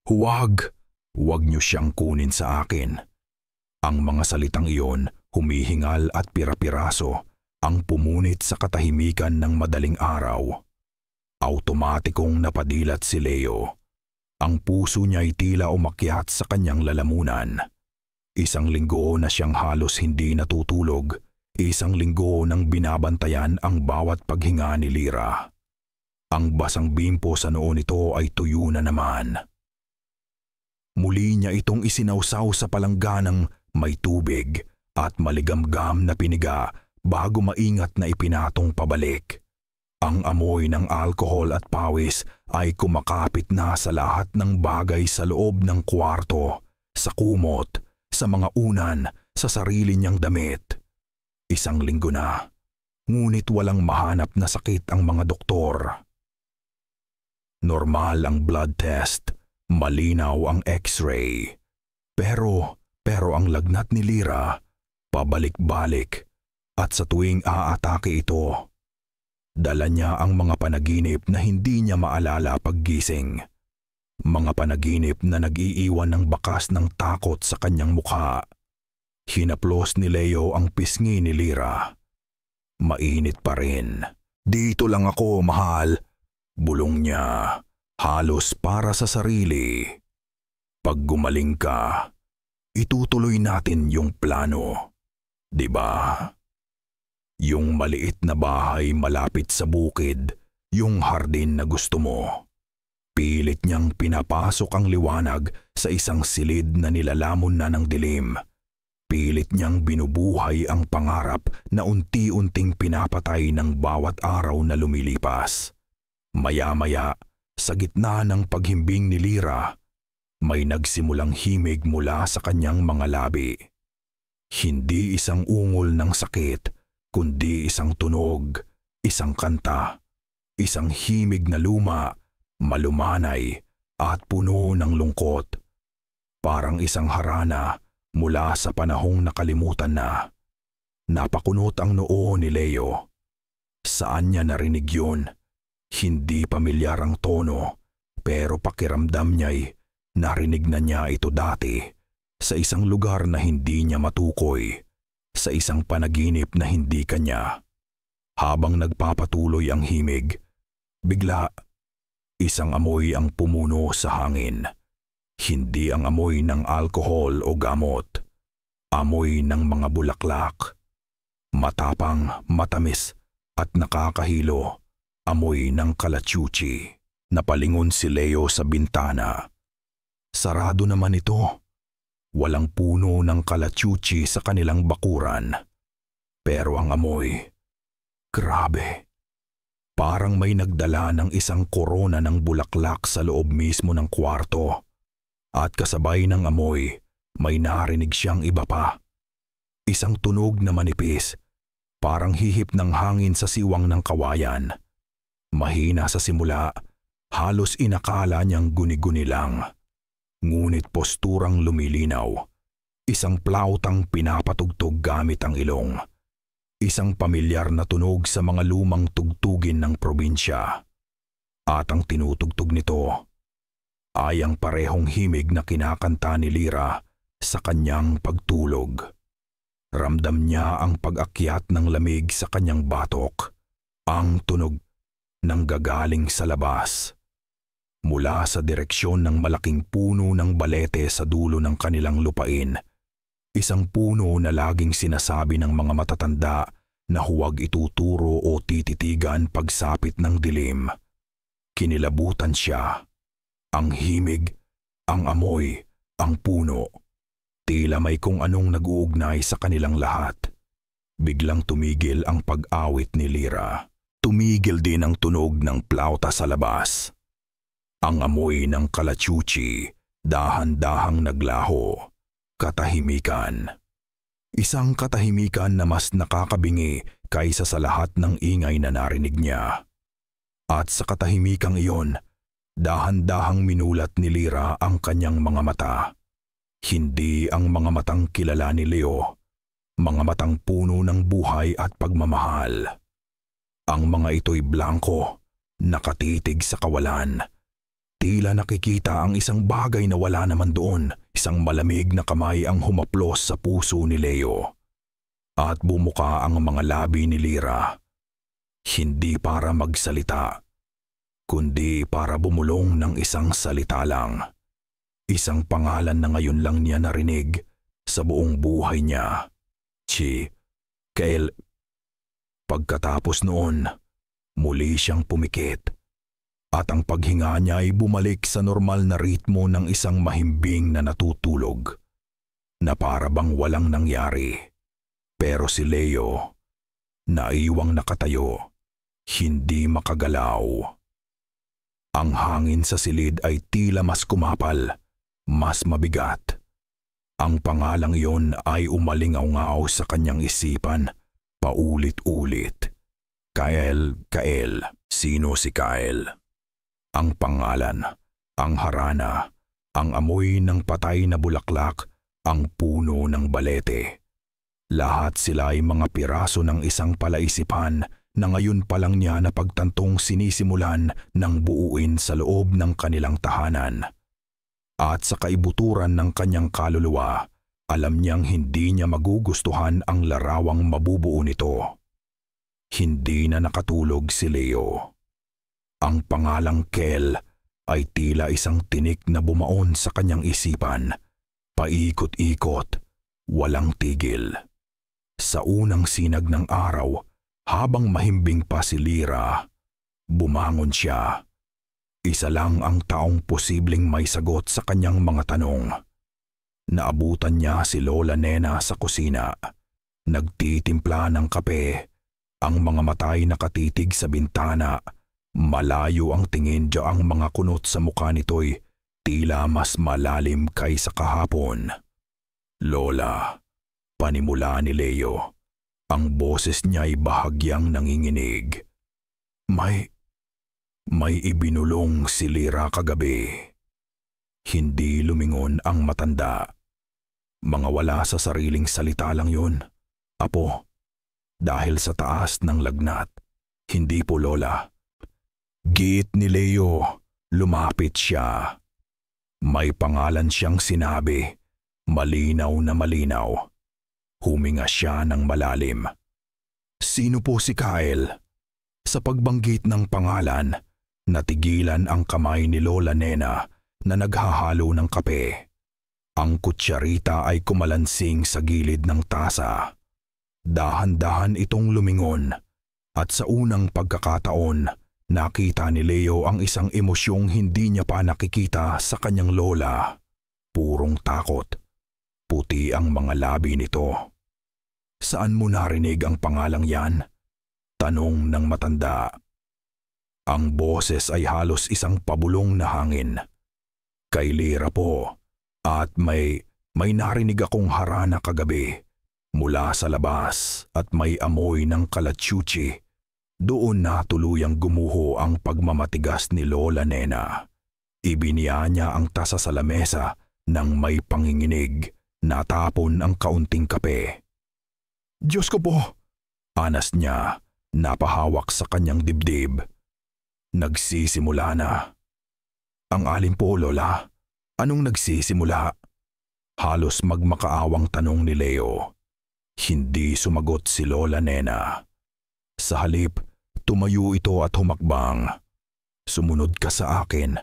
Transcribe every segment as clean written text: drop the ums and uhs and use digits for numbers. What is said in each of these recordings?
"Huwag! Huwag niyo siyang kunin sa akin." Ang mga salitang iyon, humihingal at pira-piraso, ang pumunit sa katahimikan ng madaling araw. Automatikong napadilat si Leo. Ang puso niya'y tila umakyat sa kanyang lalamunan. Isang linggo na siyang halos hindi natutulog. Isang linggo nang binabantayan ang bawat paghinga ni Lyra. Ang basang bimpo sa noo nito ay tuyo na naman. Muli niya itong isinawsaw sa palangganang may tubig at maligamgam na piniga bago maingat na ipinatong pabalik. Ang amoy ng alkohol at pawis ay kumakapit na sa lahat ng bagay sa loob ng kwarto, sa kumot, sa mga unan, sa sarili niyang damit. Isang linggo na, ngunit walang mahanap na sakit ang mga doktor. Normal ang blood test, malinaw ang x-ray. Pero ang lagnat ni Lyra, pabalik-balik, at sa tuwing aatake ito, dala niya ang mga panaginip na hindi niya maalala paggising. Mga panaginip na nag-iiwan ng bakas ng takot sa kanyang mukha. Hinaplos ni Leo ang pisngi ni Lyra. "Mainit pa rin. Dito lang ako, mahal," bulong niya, halos para sa sarili. "Pag gumaling ka, itutuloy natin yung plano. Diba? Yung maliit na bahay malapit sa bukid, yung hardin na gusto mo." Pilit niyang pinapasok ang liwanag sa isang silid na nilalamon na ng dilim. Pilit niyang binubuhay ang pangarap na unti-unting pinapatay ng bawat araw na lumilipas. Maya-maya, sa gitna ng paghimbing ni Lyra, may nagsimulang himig mula sa kanyang mga labi. Hindi isang ungol ng sakit, kundi isang tunog, isang kanta, isang himig na luma, malumanay at puno ng lungkot. Parang isang harana mula sa panahong nakalimutan na. Napakunot ang noo ni Leo. Saan niya narinig yun? Hindi pamilyar ang tono, pero pakiramdam niya'y narinig na niya ito dati, sa isang lugar na hindi niya matukoy, sa isang panaginip na hindi kanya. Habang nagpapatuloy ang himig, bigla, isang amoy ang pumuno sa hangin. Hindi ang amoy ng alkohol o gamot. Amoy ng mga bulaklak. Matapang, matamis at nakakahilo. Amoy ng kalachuchi. Napalingon si Leo sa bintana. Sarado naman ito. Walang puno ng kalachuchi sa kanilang bakuran. Pero ang amoy, grabe. Parang may nagdala ng isang korona ng bulaklak sa loob mismo ng kwarto. At kasabay ng amoy, may narinig siyang iba pa. Isang tunog na manipis, parang hihip ng hangin sa siwang ng kawayan. Mahina sa simula, halos inakala niyang guni-guni lang. Ngunit posturang lumilinaw. Isang plautang pinapatugtog gamit ang ilong. Isang pamilyar na tunog sa mga lumang tugtugin ng probinsya. At ang tinutugtog nito ay ang parehong himig na kinakanta ni Lyra sa kanyang pagtulog. Ramdam niya ang pag-akyat ng lamig sa kanyang batok, ang tunog ng gagaling sa labas. Mula sa direksyon ng malaking puno ng balete sa dulo ng kanilang lupain, isang puno na laging sinasabi ng mga matatanda na huwag ituturo o tititigan pagsapit ng dilim. Kinilabutan siya. Ang himig, ang amoy, ang puno. Tila may kung anong nag-uugnay sa kanilang lahat. Biglang tumigil ang pag-awit ni Lyra. Tumigil din ang tunog ng plauta sa labas. Ang amoy ng kalachuchi, dahan-dahang naglaho. Katahimikan. Isang katahimikan na mas nakakabingi kaysa sa lahat ng ingay na narinig niya. At sa katahimikang iyon, dahan-dahang minulat ni Lyra ang kanyang mga mata. Hindi ang mga matang kilala ni Leo, mga matang puno ng buhay at pagmamahal. Ang mga ito'y blanko, nakatitig sa kawalan. Tila nakikita ang isang bagay na wala naman doon. Isang malamig na kamay ang humaplos sa puso ni Leo. At bumuka ang mga labi ni Lyra. Hindi para magsalita, kundi para bumulong ng isang salita lang. Isang pangalan na ngayon lang niya narinig sa buong buhay niya. Kael. Pagkatapos noon, muli siyang pumikit. At ang paghinga niya ay bumalik sa normal na ritmo ng isang mahimbing na natutulog. Na para bang walang nangyari. Pero si Leo, naiwang nakatayo, hindi makagalaw. Ang hangin sa silid ay tila mas kumapal, mas mabigat. Ang pangalang yon ay umalingaw-ngaw sa kanyang isipan, paulit-ulit. Kael. Sino si Kael? Ang pangalan, ang harana, ang amoy ng patay na bulaklak, ang puno ng balete. Lahat sila ay mga piraso ng isang palaisipan na ngayon pa lang niya napagtantong sinisimulan ng buuin sa loob ng kanilang tahanan. At sa kaibuturan ng kanyang kaluluwa, alam niyang hindi niya magugustuhan ang larawang mabubuo nito. Hindi na nakatulog si Leo. Ang pangalang Kel ay tila isang tinik na bumaon sa kanyang isipan, paikot-ikot, walang tigil. Sa unang sinag ng araw, habang mahimbing pa si Lyra, bumangon siya. Isa lang ang taong posibleng may sagot sa kanyang mga tanong. Naabutan niya si Lola Nena sa kusina. Nagtitimpla ng kape. Ang mga matay nakatitig sa bintana. Malayo ang tingin diyaang mga kunot sa mukha nito'y tila mas malalim kaysa kahapon. Lola, panimula ni Leo. Ang boses niya'y bahagyang nanginginig. May ibinulong si Lyra kagabi. Hindi lumingon ang matanda. Mga wala sa sariling salita lang yun. Apo, dahil sa taas ng lagnat. Hindi po, Lola. Giit ni Leo, lumapit siya. May pangalan siyang sinabi, malinaw na malinaw. Huminga siya ng malalim. Sino po si Kael? Sa pagbanggit ng pangalan, natigilan ang kamay ni Lola Nena na naghahalo ng kape. Ang kutsarita ay kumalansing sa gilid ng tasa. Dahan-dahan itong lumingon at sa unang pagkakataon, nakita ni Leo ang isang emosyong hindi niya pa nakikita sa kanyang lola. Purong takot. Puti ang mga labi nito. Saan mo narinig ang pangalang yan? Tanong ng matanda. Ang boses ay halos isang pabulong na hangin. Kay Lyra po. At may narinig akong harana kagabi. Mula sa labas at may amoy ng kalachuchi. Doon na tuluyang gumuho ang pagmamatigas ni Lola Nena. Ibiniya niya ang tasa sa lamesa nang may panginginig. Natapon ang kaunting kape. Diyos ko po! Anas niya, napahawak sa kanyang dibdib. Nagsisimula na. Ang alin po, Lola? Anong nagsisimula? Halos magmakaawang tanong ni Leo. Hindi sumagot si Lola Nena. Sa halip, tumayo ito at humakbang. Sumunod ka sa akin.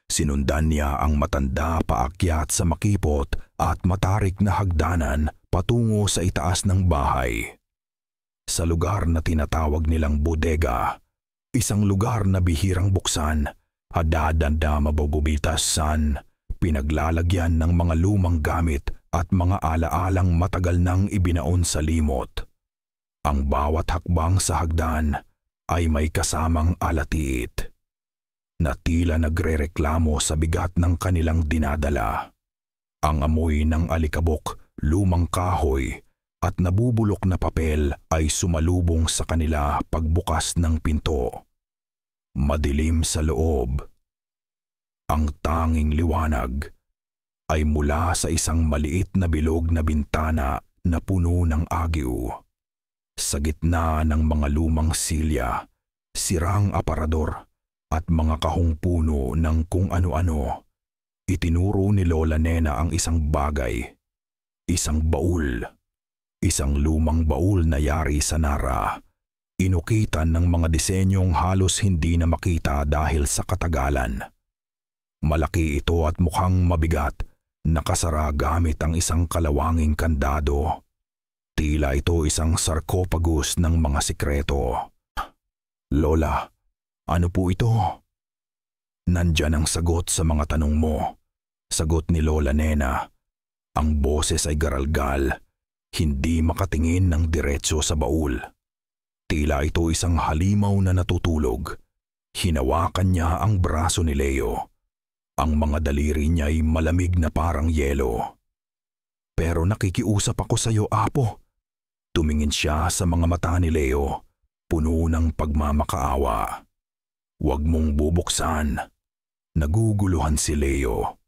Sinundan niya ang matanda paakyat sa makipot at matarik na hagdanan patungo sa itaas ng bahay. Sa lugar na tinatawag nilang bodega, isang lugar na bihirang buksan, hadadanda mabububitasan, pinaglalagyan ng mga lumang gamit at mga alaalang matagal nang ibinaon sa limot. Ang bawat hakbang sa hagdan ay may kasamang alatiit na tila nagrereklamo sa bigat ng kanilang dinadala. Ang amoy ng alikabok, lumang kahoy at nabubulok na papel ay sumalubong sa kanila pagbukas ng pinto. Madilim sa loob. Ang tanging liwanag ay mula sa isang maliit na bilog na bintana na puno ng agiw. Sa gitna ng mga lumang silya, sirang aparador at mga kahong puno ng kung ano-ano. Itinuro ni Lola Nena ang isang bagay, isang baul, isang lumang baul na yari sa Nara. Inukitan ng mga disenyong halos hindi na makita dahil sa katagalan. Malaki ito at mukhang mabigat, nakasara gamit ang isang kalawanging kandado. Tila ito isang sarcophagus ng mga sikreto. Lola, ano po ito? Nandyan ang sagot sa mga tanong mo. Sagot ni Lola Nena. Ang boses ay garalgal, hindi makatingin ng diretso sa baul. Tila ito isang halimaw na natutulog. Hinawakan niya ang braso ni Leo. Ang mga daliri niya ay malamig na parang yelo. Pero nakikiusap ako sa iyo, Apo. Tumingin siya sa mga mata ni Leo, puno ng pagmamakaawa. Huwag mong bubuksan. Naguguluhan si Leo.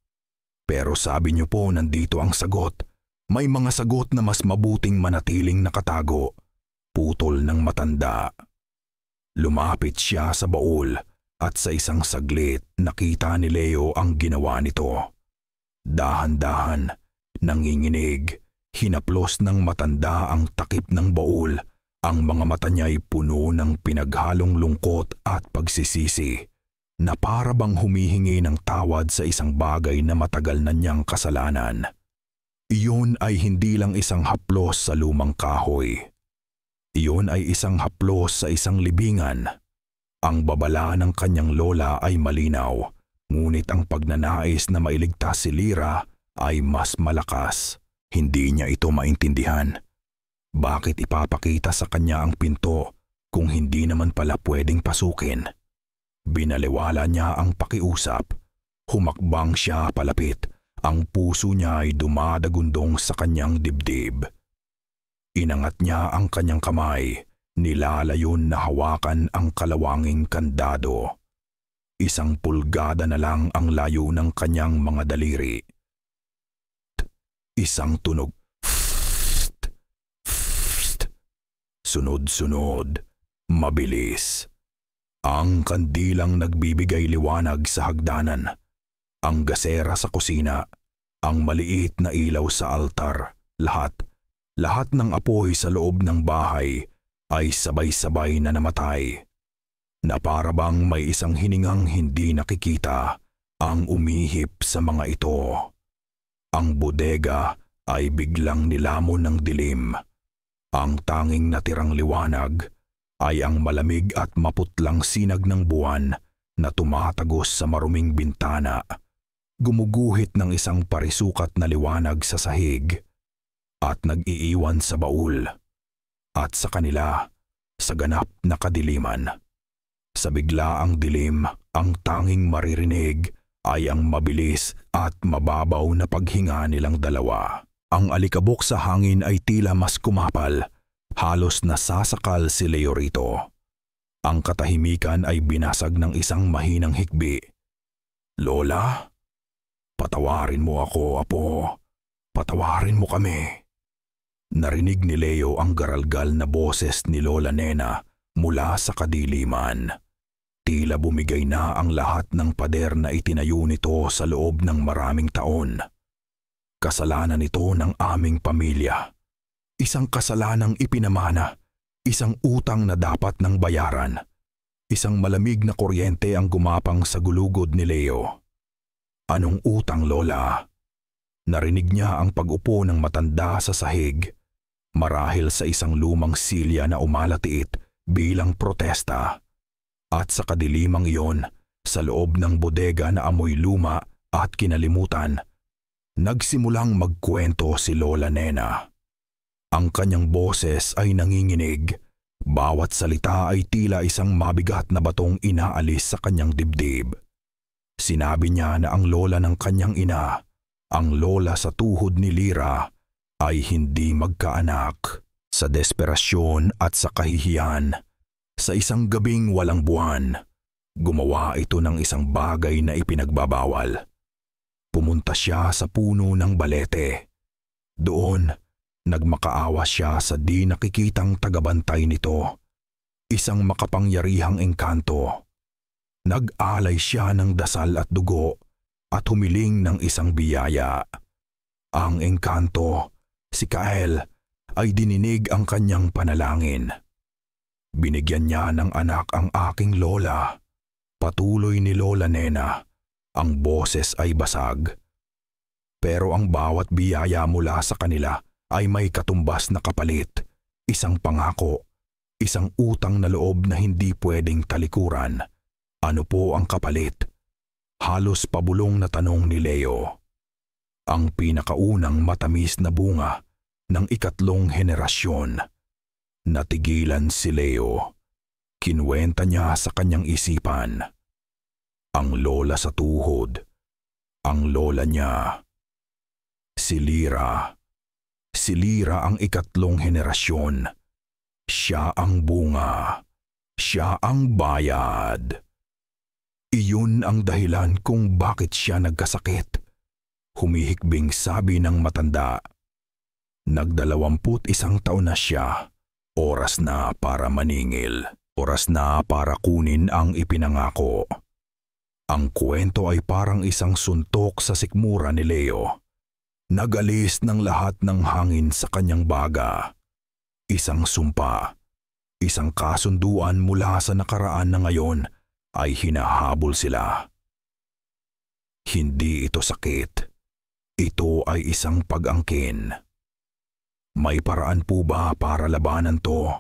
Pero sabi niyo po nandito ang sagot. May mga sagot na mas mabuting manatiling nakatago. Putol ng matanda. Lumapit siya sa baul at sa isang saglit nakita ni Leo ang ginawa nito. Dahan-dahan, nanginginig, hinaplos ng matanda ang takip ng baul. Ang mga mata niya ay puno ng pinaghalong lungkot at pagsisisi, na para bang humihingi ng tawad sa isang bagay na matagal na niyang kasalanan. Iyon ay hindi lang isang haplos sa lumang kahoy. Iyon ay isang haplos sa isang libingan. Ang babala ng kanyang lola ay malinaw, ngunit ang pagnanais na mailigtas si Lyra ay mas malakas. Hindi niya ito maintindihan. Bakit ipapakita sa kanya ang pinto kung hindi naman pala pwedeng pasukin? Binaliwala niya ang pakiusap. Humakbang siya palapit. Ang puso niya ay dumadagundong sa kanyang dibdib. Inangat niya ang kanyang kamay, nilalayon na hawakan ang kalawanging kandado. Isang pulgada na lang ang layo ng kanyang mga daliri. Isang tunog. Sunod-sunod, mabilis. Ang kandilang nagbibigay liwanag sa hagdanan. Ang gasera sa kusina, ang maliit na ilaw sa altar, lahat ng apoy sa loob ng bahay ay sabay-sabay na namatay. Na para bang may isang hiningang hindi nakikita ang umihip sa mga ito. Ang bodega ay biglang nilamon ng dilim. Ang tanging natirang liwanag ay ang malamig at maputlang sinag ng buwan na tumatagos sa maruming bintana. Gumuguhit ng isang parisukat na liwanag sa sahig at nag-iiwan sa baul at sa kanila sa ganap na kadiliman. Sa biglaang dilim, ang tanging maririnig ay ang mabilis at mababaw na paghinga nilang dalawa. Ang alikabok sa hangin ay tila mas kumapal, halos nasasakal si Leo rito. Ang katahimikan ay binasag ng isang mahinang hikbi. Lola? Patawarin mo ako, Apo. Patawarin mo kami. Narinig ni Leo ang garalgal na boses ni Lola Nena mula sa kadiliman. Tila bumigay na ang lahat ng pader na itinayo nito sa loob ng maraming taon. Kasalanan ito ng aming pamilya. Isang kasalanang ipinamana, isang utang na dapat ng bayaran. Isang malamig na kuryente ang gumapang sa gulugod ni Leo. Anong utang, Lola? Narinig niya ang pag-upo ng matanda sa sahig, marahil sa isang lumang silya na umalatiit bilang protesta. At sa kadilimang iyon, sa loob ng bodega na amoy luma at kinalimutan, nagsimulang magkwento si Lola Nena. Ang kanyang boses ay nanginginig, bawat salita ay tila isang mabigat na batong inaalis sa kanyang dibdib. Sinabi niya na ang lola ng kanyang ina, ang lola sa tuhod ni Lyra, ay hindi magkaanak. Sa desperasyon at sa kahihiyan, sa isang gabing walang buwan, gumawa ito ng isang bagay na ipinagbabawal. Pumunta siya sa puno ng balete. Doon, nagmakaawa siya sa di nakikitang tagabantay nito. Isang makapangyarihang engkanto. Nag-alay siya ng dasal at dugo at humiling ng isang biyaya. Ang engkanto, si Kael, ay dininig ang kanyang panalangin. Binigyan niya ng anak ang aking lola. Patuloy ni Lola Nena, ang boses ay basag. Pero ang bawat biyaya mula sa kanila ay may katumbas na kapalit, isang pangako, isang utang na loob na hindi pwedeng talikuran. Ano po ang kapalit? Halos pabulong na tanong ni Leo. Ang pinakaunang matamis na bunga ng ikatlong henerasyon. Natigilan si Leo. Kinuwenta niya sa kanyang isipan. Ang lola sa tuhod. Ang lola niya. Si Lira. Si Lira ang ikatlong henerasyon. Siya ang bunga. Siya ang bayad. Iyon ang dahilan kung bakit siya nagkasakit. Humihikbing sabi ng matanda. 21 taon na siya. Oras na para maningil. Oras na para kunin ang ipinangako. Ang kwento ay parang isang suntok sa sikmura ni Leo. Nagalis ng lahat ng hangin sa kanyang baga. Isang sumpa. Isang kasunduan mula sa nakaraan na ngayon ay hinahabol sila. Hindi ito sakit. Ito ay isang pag-angkin. May paraan po ba para labanan to?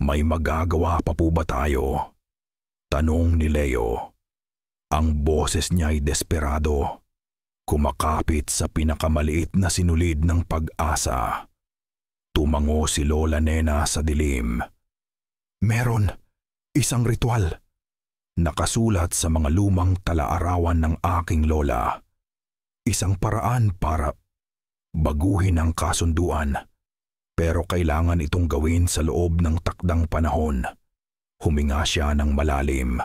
May magagawa pa po ba tayo? Tanong ni Leo. Ang boses niya ay desperado. Kumakapit sa pinakamaliit na sinulid ng pag-asa. Tumango si Lola Nena sa dilim. Meron, isang ritual. Nakasulat sa mga lumang talaarawan ng aking lola. Isang paraan para baguhin ang kasunduan. Pero kailangan itong gawin sa loob ng takdang panahon. Huminga siya ng malalim.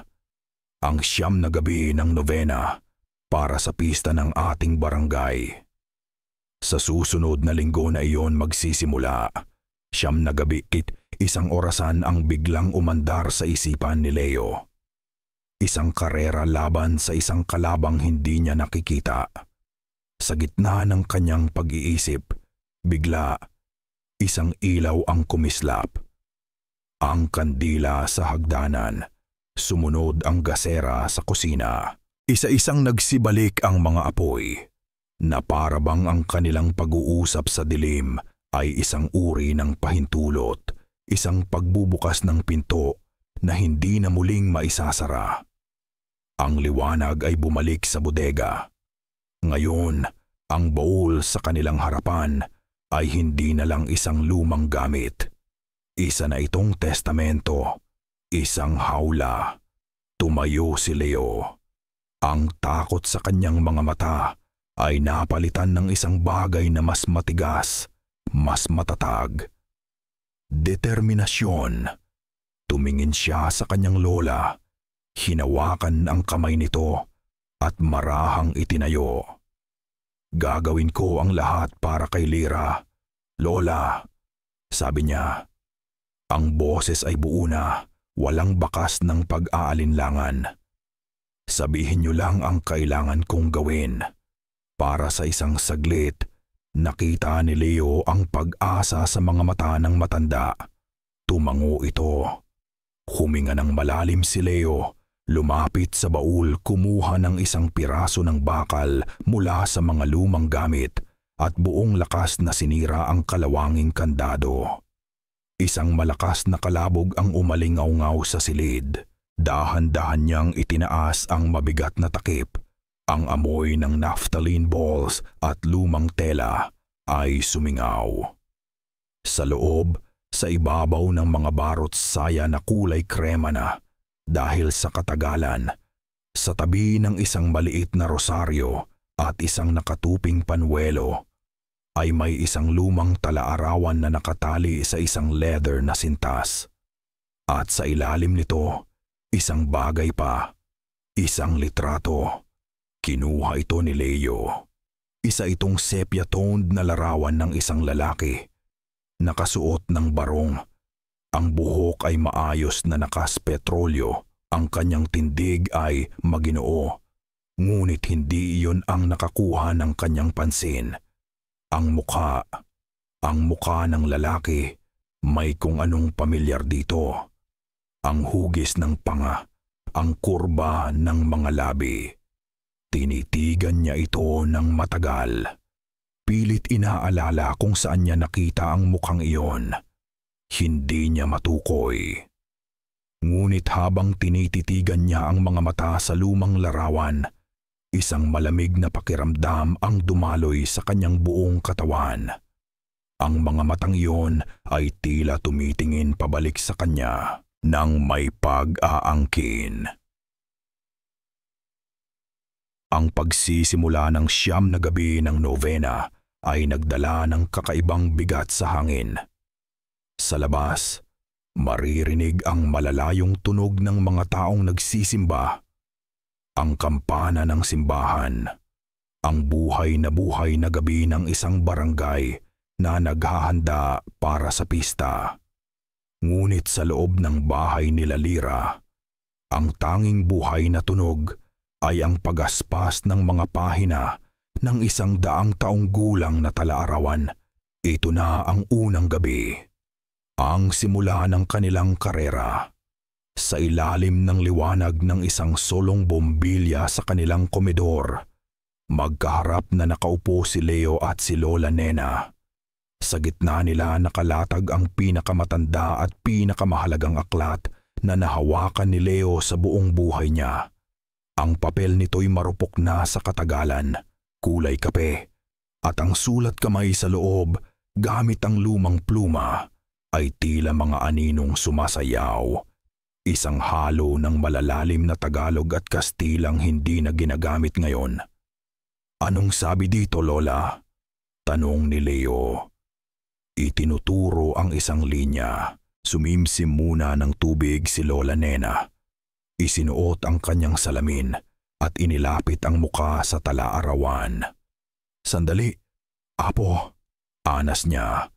Ang 9 na gabi ng nobena para sa pista ng ating barangay. Sa susunod na linggo na iyon magsisimula. 9 na gabi, isang orasan ang biglang umandar sa isipan ni Leo. Isang karera laban sa isang kalabang hindi niya nakikita. Sa gitna ng kanyang pag-iisip, bigla, isang ilaw ang kumislap. Ang kandila sa hagdanan, sumunod ang gasera sa kusina. Isa-isang nagsibalik ang mga apoy, na parabang ang kanilang pag-uusap sa dilim ay isang uri ng pahintulot, isang pagbubukas ng pinto na hindi na muling maisasara. Ang liwanag ay bumalik sa bodega. Ngayon, ang baul sa kanilang harapan ay hindi na lang isang lumang gamit. Isa na itong testamento, isang hawla. Tumayo si Leo. Ang takot sa kanyang mga mata ay napalitan ng isang bagay na mas matigas, mas matatag. Determinasyon. Tumingin siya sa kanyang lola. Hinawakan ang kamay nito at marahang itinayo. Gagawin ko ang lahat para kay Lira. Lola, sabi niya. Ang boses ay buo na, walang bakas ng pag-aalinlangan. Sabihin niyo lang ang kailangan kong gawin. Para sa isang saglit, nakita ni Leo ang pag-asa sa mga mata ng matanda. Tumango ito. Huminga ng malalim si Leo. Lumapit sa baul, kumuha ng isang piraso ng bakal mula sa mga lumang gamit at buong lakas na sinira ang kalawanging kandado. Isang malakas na kalabog ang umalingaw-ngaw sa silid. Dahan-dahan niyang itinaas ang mabigat na takip. Ang amoy ng naphthalene balls at lumang tela ay sumingaw. Sa loob, sa ibabaw ng mga barot saya na kulay krema na, dahil sa katagalan, sa tabi ng isang maliit na rosaryo at isang nakatuping panuelo, ay may isang lumang talaarawan na nakatali sa isang leather na sintas. At sa ilalim nito, isang bagay pa, isang litrato. Kinuha ito ni Leo. Isa itong sepia-toned na larawan ng isang lalaki. Nakasuot ng barong. Ang buhok ay maayos na nakas-petrolyo Ang kanyang tindig ay maginoo, ngunit hindi iyon ang nakakuha ng kanyang pansin. Ang mukha ng lalaki, may kung anong pamilyar dito. Ang hugis ng panga, ang kurba ng mga labi. Tinitigan niya ito ng matagal. Pilit inaalala kung saan niya nakita ang mukhang iyon. Hindi niya matukoy. Ngunit habang tinititigan niya ang mga mata sa lumang larawan, isang malamig na pakiramdam ang dumaloy sa kanyang buong katawan. Ang mga matang iyon ay tila tumitingin pabalik sa kanya nang may pag-aangkin. Ang pagsisimula ng 9 na gabi ng nobena ay nagdala ng kakaibang bigat sa hangin. Sa labas, maririnig ang malalayong tunog ng mga taong nagsisimba. Ang kampana ng simbahan, ang buhay na gabi ng isang barangay na naghahanda para sa pista. Ngunit sa loob ng bahay nila Lira, ang tanging buhay na tunog ay ang pagaspas ng mga pahina ng 100 taong gulang na talaarawan. Ito na ang unang gabi, ang simula ng kanilang karera. Sa ilalim ng liwanag ng isang solong bombilya sa kanilang komedor, magkaharap na nakaupo si Leo at si Lola Nena. Sa gitna nila nakalatag ang pinakamatanda at pinakamahalagang aklat na nahawakan ni Leo sa buong buhay niya. Ang papel nito'y marupok na sa katagalan, kulay kape, at ang sulat kamay sa loob gamit ang lumang pluma ay tila mga aninong sumasayaw. Isang halo ng malalalim na Tagalog at Kastilang hindi na ginagamit ngayon. "Anong sabi dito, Lola?" tanong ni Leo. Itinuturo ang isang linya. Sumimsim muna ng tubig si Lola Nena. Isinuot ang kanyang salamin at inilapit ang muka sa talaarawan. "Sandali, Apo," anas niya.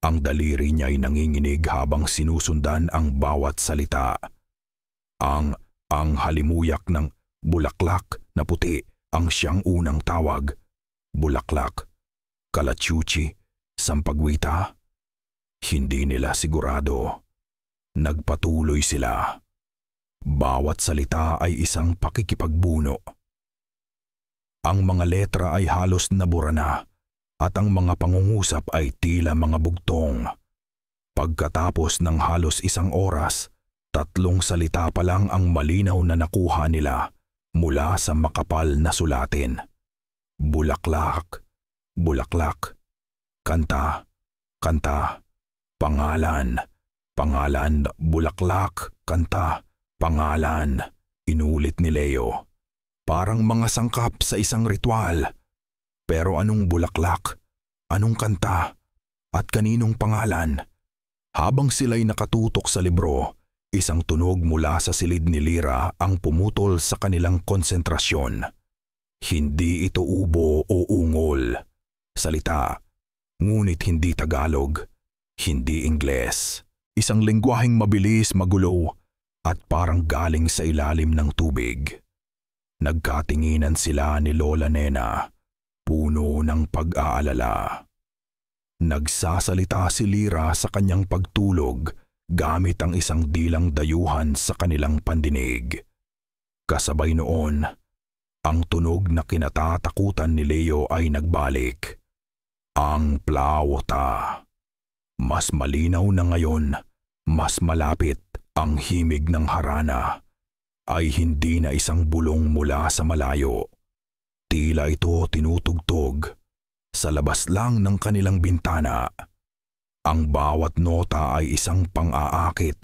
Ang daliri niya ay nanginginig habang sinusundan ang bawat salita. Ang halimuyak ng bulaklak na puti ang siyang unang tawag. Bulaklak, kalachuchi, sampagwita. Hindi nila sigurado. Nagpatuloy sila. Bawat salita ay isang pakikipagbuno. Ang mga letra ay halos nabura na at ang mga pangungusap ay tila mga bugtong. Pagkatapos ng halos 1 oras, 3 salita pa lang ang malinaw na nakuha nila mula sa makapal na sulatin. Bulaklak, bulaklak, kanta, kanta, pangalan, pangalan, bulaklak, kanta, pangalan, inulit ni Leo. Parang mga sangkap sa isang ritual. Pero anong bulaklak, anong kanta, at kaninong pangalan? Habang sila'y nakatutok sa libro, isang tunog mula sa silid ni Lira ang pumutol sa kanilang konsentrasyon. Hindi ito ubo o ungol. Salita, ngunit hindi Tagalog, hindi Ingles. Isang lengguwaheng mabilis, magulo, at parang galing sa ilalim ng tubig. Nagkatinginan sila ni Lola Nena, puno ng pag-aalala. Nagsasalita si Lira sa kanyang pagtulog gamit ang isang dilang dayuhan sa kanilang pandinig. Kasabay noon, ang tunog na kinatatakutan ni Leo ay nagbalik. Ang plauta. Mas malinaw na ngayon, mas malapit. Ang himig ng harana ay hindi na isang bulong mula sa malayo. Tila ito tinutugtog sa labas lang ng kanilang bintana. Ang bawat nota ay isang pang-aakit,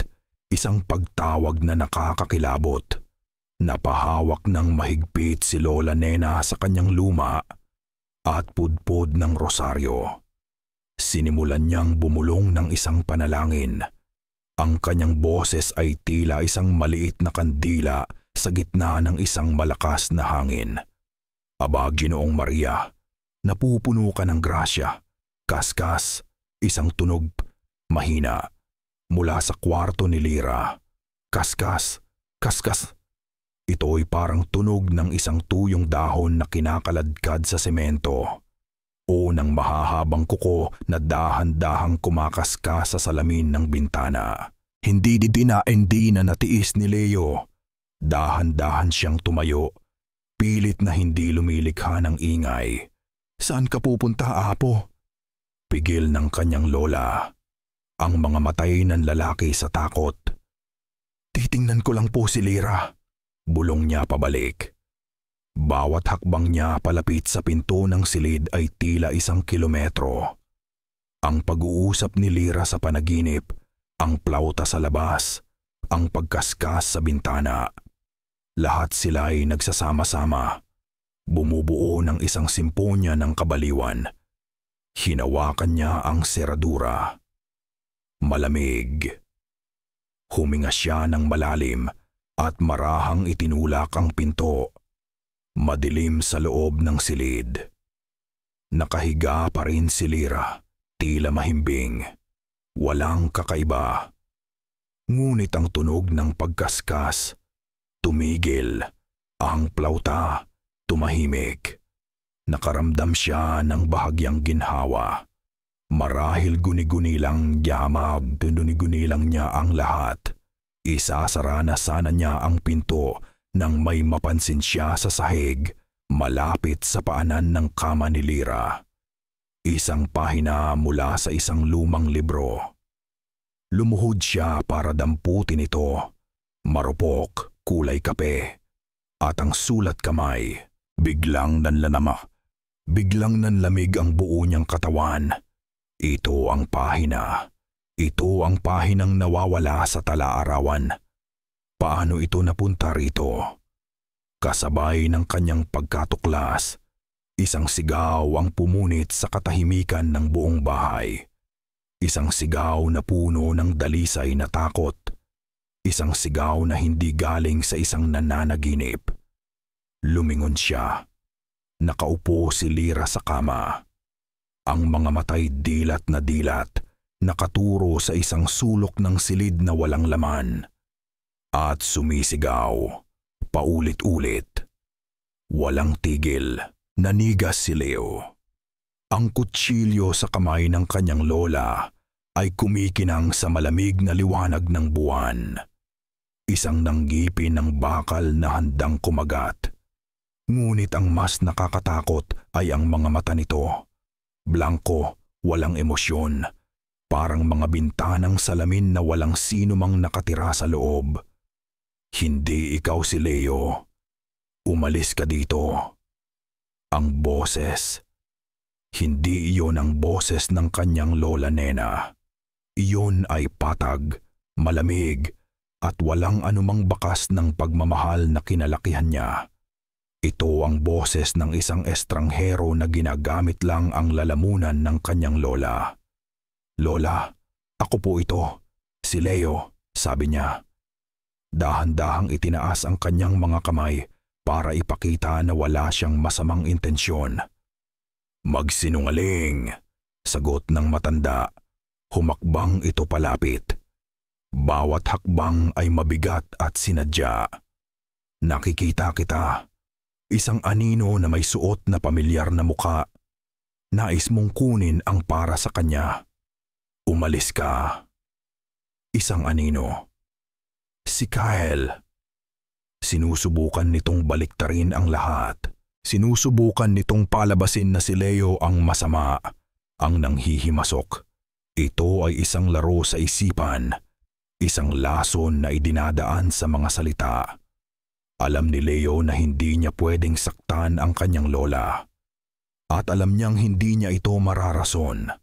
isang pagtawag na nakakakilabot. Napahawak ng mahigpit si Lola Nena sa kanyang luma at pudpod ng rosaryo. Sinimulan niyang bumulong ng isang panalangin. Ang kanyang boses ay tila isang maliit na kandila sa gitna ng isang malakas na hangin. "Aba, Ginoong Maria, napupuno ka ng grasya." Kaskas, isang tunog, mahina, mula sa kwarto ni Lira. Kaskas, Kaskas. Ito'y parang tunog ng isang tuyong dahon na kinakaladkad sa semento o ng mahahabang kuko na dahan-dahang kumakaskas sa salamin ng bintana. Hindi na natiis ni Leo. Dahan-dahan siyang tumayo, pilit na hindi lumilikha ng ingay. Saan ka pupunta, Apo? Pigil ng kanyang lola. Ang mga matay ng lalaki sa takot. Titingnan ko lang po si Lira. Bulong niya pabalik. Bawat hakbang niya palapit sa pinto ng silid ay tila 1 kilometro. Ang pag-uusap ni Lira sa panaginip, ang plauta sa labas, ang pagkaskas sa bintana. Lahat sila ay nagsasama-sama. Bumubuo ng isang simponya ng kabaliwan. Hinawakan niya ang seradura. Malamig. Huminga siya ng malalim at marahang itinulak ang pinto. Madilim sa loob ng silid. Nakahiga pa rin si Lira, tila mahimbing. Walang kakaiba. Ngunit ang tunog ng pagkaskas, tumigil. Ang plauta, tumahimik. Nakaramdam siya ng bahagyang ginhawa. Marahil guni-guni lang niya ang lahat. Isasara na sana niya ang pinto nang may mapansin siya sa sahig, malapit sa paanan ng kama ni Lira. Isang pahina mula sa isang lumang libro. Lumuhod siya para damputin ito. Marupok, kulay kape. At ang sulat kamay, biglang nanlamig ang buo niyang katawan. Ito ang pahina. Ito ang pahinang nawawala sa tala-arawan. Paano ito napunta rito? Kasabay ng kanyang pagkatuklas, isang sigaw ang pumunit sa katahimikan ng buong bahay. Isang sigaw na puno ng dalisay na takot. Isang sigaw na hindi galing sa isang nananaginip. Lumingon siya. Nakaupo si Lira sa kama. Ang mga matay dilat na dilat, nakaturo sa isang sulok ng silid na walang laman. At sumisigaw, paulit-ulit. Walang tigil, nanigas si Leo. Ang kutsilyo sa kamay ng kanyang lola ay kumikinang sa malamig na liwanag ng buwan. Isang nanggipin ng bakal na handang kumagat. Ngunit ang mas nakakatakot ay ang mga mata nito. Blanko, walang emosyon. Parang mga bintanang salamin na walang sino mang nakatira sa loob. Hindi ikaw si Leo. Umalis ka dito. Ang boses. Hindi iyon ang boses ng kanyang lola Nena. Iyon ay patag, malamig, at walang anumang bakas ng pagmamahal na kinalakihan niya. Ito ang boses ng isang estranghero na ginagamit lang ang lalamunan ng kanyang lola. Lola, ako po ito, si Leo, sabi niya. Dahan-dahang itinaas ang kanyang mga kamay para ipakita na wala siyang masamang intensyon. Magsinungaling, sagot ng matanda. Humakbang ito palapit. Bawat hakbang ay mabigat at sinadya. Nakikita kita. Isang anino na may suot na pamilyar na muka. Nais mong kunin ang para sa kanya. Umalis ka. Isang anino. Si Kyle. Sinusubukan nitong baliktarin ang lahat. Sinusubukan nitong palabasin na si Leo ang masama, ang nanghihimasok. Ito ay isang laro sa isipan. Isang lason na idinadaan sa mga salita. Alam ni Leo na hindi niya pwedeng saktan ang kanyang lola. At alam niyang hindi niya ito mararason.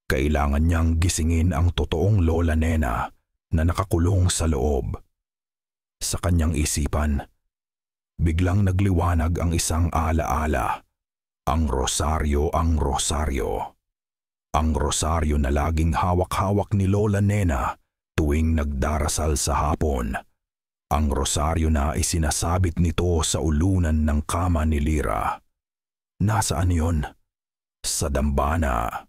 Kailangan niyang gisingin ang totoong lola Nena na nakakulong sa loob. Sa kanyang isipan, biglang nagliwanag ang isang alaala. Ang rosaryo. Ang rosaryo na laging hawak-hawak ni Lola Nena tuwing nagdarasal sa hapon. Ang rosaryo na isinasabit nito sa ulunan ng kama ni Lira. Nasaan yon? Sa dambana.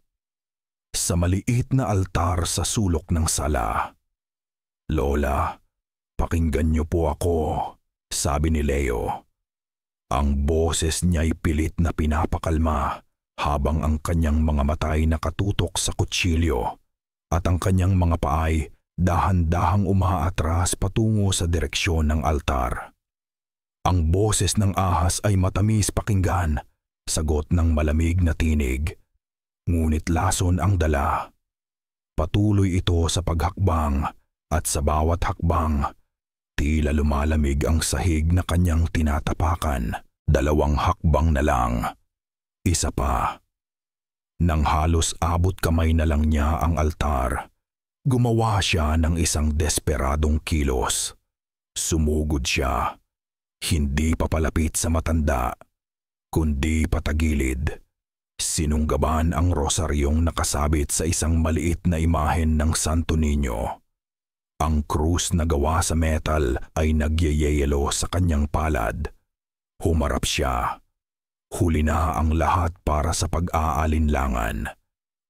Sa maliit na altar sa sulok ng sala. Lola, Pakinggan niyo po ako, sabi ni Leo. Ang boses niya'y pilit na pinapakalma habang ang kanyang mga mata ay nakatutok sa kutsilyo at ang kanyang mga paay dahan-dahang umaatras patungo sa direksyon ng altar. Ang boses ng ahas ay matamis pakinggan, sagot ng malamig na tinig. Ngunit lason ang dala. Patuloy ito sa paghakbang at sa bawat hakbang, tila lumalamig ang sahig na kanyang tinatapakan. 2 hakbang na lang. Isa pa. Nang halos abot kamay na lang niya ang altar, gumawa siya ng isang desperadong kilos. Sumugod siya. Hindi papalapit sa matanda, kundi patagilid. Sinunggaban ang rosaryong nakasabit sa isang maliit na imahen ng Santo Niño. Ang krus na gawa sa metal ay nagyayelo sa kanyang palad. Humarap siya. Huli na ang lahat para sa pag-aalinlangan.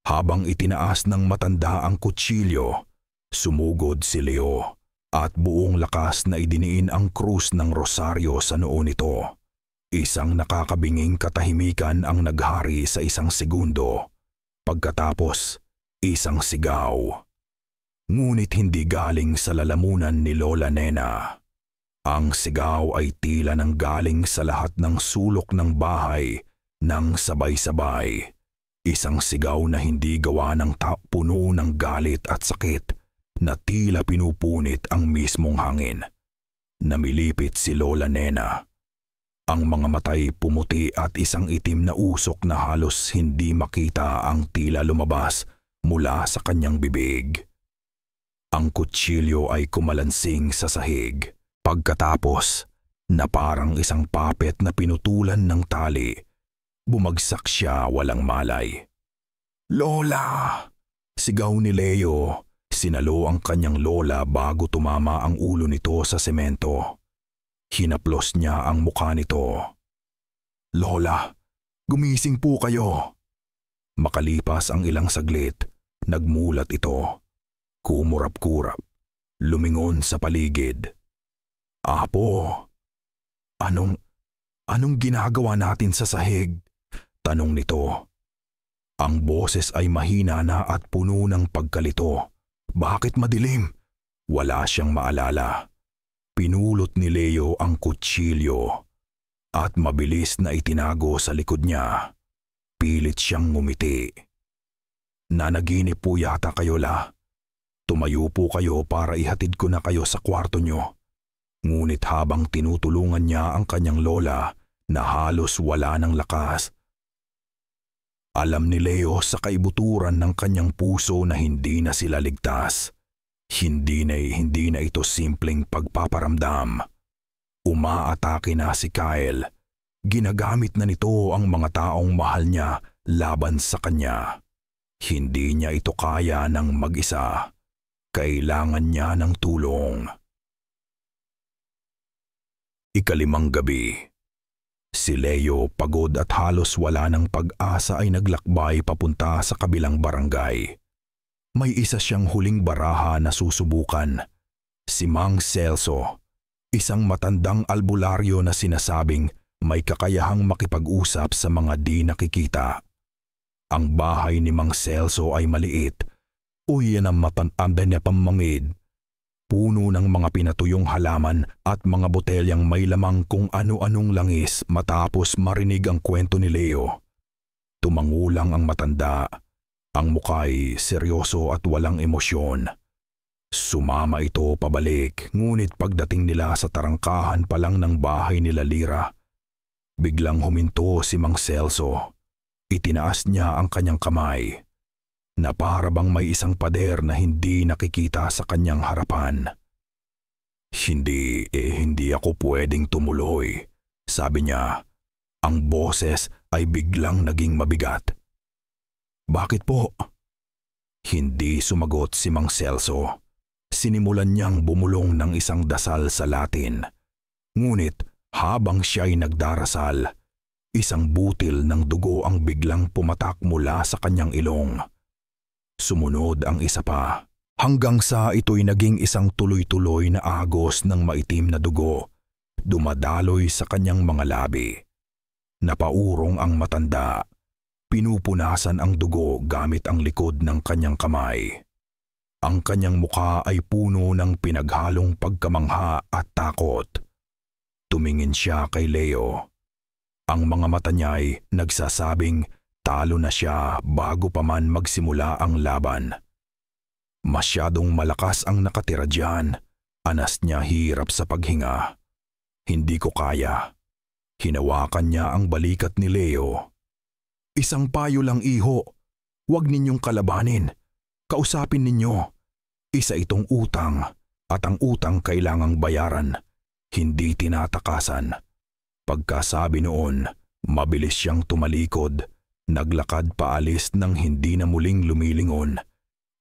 Habang itinaas ng matanda ang kutsilyo, sumugod si Leo at buong lakas na idiniin ang krus ng rosaryo sa noo nito. Isang nakakabinging katahimikan ang naghari sa isang segundo. Pagkatapos, isang sigaw. Ngunit hindi galing sa lalamunan ni Lola Nena. Ang sigaw ay tila nang galing sa lahat ng sulok ng bahay nang sabay-sabay. Isang sigaw na hindi gawa ng puno ng galit at sakit na tila pinupunit ang mismong hangin. Namilipit si Lola Nena. Ang mga matay pumuti at isang itim na usok na halos hindi makita ang tila lumabas mula sa kanyang bibig. Ang kutsilyo ay kumalansing sa sahig. Pagkatapos, na parang isang puppet na pinutulan ng tali, bumagsak siya walang malay. "Lola!" Sigaw ni Leo. Sinalo ang kanyang lola bago tumama ang ulo nito sa semento. Hinaplos niya ang mukha nito. "Lola, gumising po kayo." Makalipas ang ilang saglit, nagmulat ito. Kumurap-kurap, lumingon sa paligid. "Apo, anong ginagawa natin sa sahig?" tanong nito. Ang boses ay mahina na at puno ng pagkalito. Bakit madilim? Wala siyang maalala. Pinulot ni Leo ang kutsilyo at mabilis na itinago sa likod niya. Pilit siyang ngumiti. "Nanaginip po yata kayo, La. Tumayo po kayo para ihatid ko na kayo sa kwarto niyo." Ngunit habang tinutulungan niya ang kanyang lola na halos wala ng lakas, alam ni Leo sa kaibuturan ng kanyang puso na hindi na sila ligtas. Hindi na ito simpleng pagpaparamdam. Umaatake na si Kyle. Ginagamit na nito ang mga taong mahal niya laban sa kanya. Hindi niya ito kaya ng mag-isa. Kailangan niya ng tulong. 5 gabi. Si Leo, pagod at halos wala ng pag-asa, ay naglakbay papunta sa kabilang barangay. May isa siyang huling baraha na susubukan. Si Mang Celso, isang matandang albularyo na sinasabing may kakayahang makipag-usap sa mga di nakikita. Ang bahay ni Mang Celso ay maliit. Yan ang matanda niya pamangid. Puno ng mga pinatuyong halaman at mga botelyang may lamang kung ano-anong langis. Matapos marinig ang kwento ni Leo, tumangulang ang matanda. Ang muka'y seryoso at walang emosyon. Sumama ito pabalik, ngunit pagdating nila sa tarangkahan pa lang ng bahay nila Lira, biglang huminto si Mang Celso. Itinaas niya ang kanyang kamay, na para bang may isang pader na hindi nakikita sa kanyang harapan. Hindi ako pwedeng tumuloy," sabi niya. Ang boses ay biglang naging mabigat. "Bakit po?" Hindi sumagot si Mang Celso. Sinimulan niyang bumulong ng isang dasal sa Latin. Ngunit habang siya'y nagdarasal, isang butil ng dugo ang biglang pumatak mula sa kanyang ilong. Sumunod ang isa pa. hanggang sa ito'y naging isang tuloy-tuloy na agos ng maitim na dugo, dumadaloy sa kanyang mga labi. Napaurong ang matanda, pinupunasan ang dugo gamit ang likod ng kanyang kamay. Ang kanyang mukha ay puno ng pinaghalong pagkamangha at takot. Tumingin siya kay Leo. Ang mga mata niya'y nagsasabing talo na siya bago pa man magsimula ang laban. Masyadong malakas ang nakatira diyan, anas niya hirap sa paghinga. Hindi ko kaya. Hinawakan niya ang balikat ni Leo. Isang payo lang, iho. Huwag ninyong kalabanin. Kausapin ninyo. Isa itong utang at ang utang kailangang bayaran, hindi tinatakasan. Pagkasabi noon, mabilis siyang tumalikod, naglakad paalis nang hindi na muling lumilingon.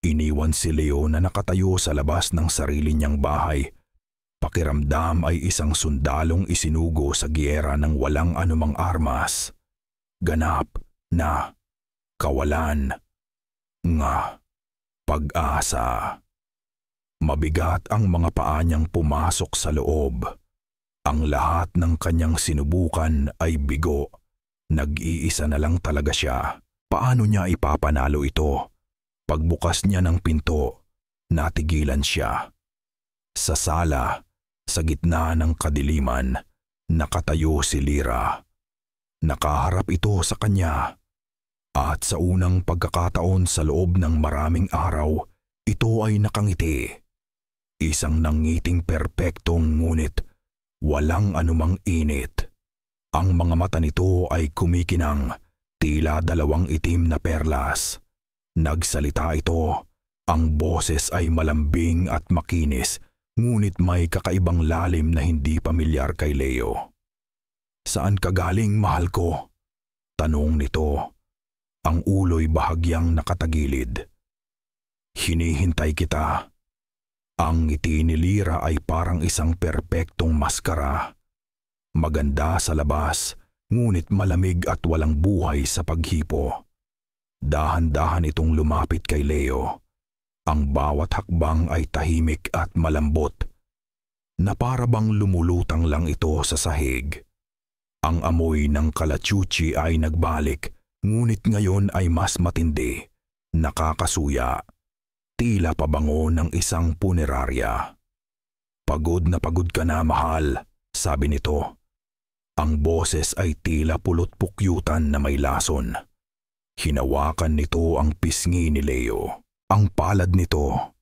Iniwan si Leo na nakatayo sa labas ng sarili niyang bahay. Pakiramdam ay isang sundalong isinugo sa giyera ng walang anumang armas. Ganap na kawalan nga pag-asa. Mabigat ang mga paa niyang pumasok sa loob. Ang lahat ng kanyang sinubukan ay bigo. Nag-iisa na lang talaga siya. Paano niya ipapanalo ito? Pagbukas niya ng pinto, natigilan siya. Sa sala, sa gitna ng kadiliman, nakatayo si Lyra. Nakaharap ito sa kanya. At sa unang pagkakataon sa loob ng maraming araw, ito ay nakangiti. Isang nangiting perpektong ngunit walang anumang init. Ang mga mata nito ay kumikinang, tila dalawang itim na perlas. Nagsalita ito. Ang boses ay malambing at makinis, ngunit may kakaibang lalim na hindi pamilyar kay Leo. Saan ka galing, mahal ko? Tanong nito. Ang ulo'y bahagyang nakatagilid. Hinihintay kita. Ang ngiti ni Lyra ay parang isang perpektong maskara. Maganda sa labas, ngunit malamig at walang buhay sa paghipo. Dahan-dahan itong lumapit kay Leo. Ang bawat hakbang ay tahimik at malambot, na para bang lumulutang lang ito sa sahig. Ang amoy ng kalachuchi ay nagbalik, ngunit ngayon ay mas matindi, nakakasuya. Tila pabango ng isang punerarya. Pagod na pagod ka na, mahal, sabi nito. Ang boses ay tila pulot-pukyutan na may lason. Hinawakan nito ang pisngi ni Leo. Ang palad nito,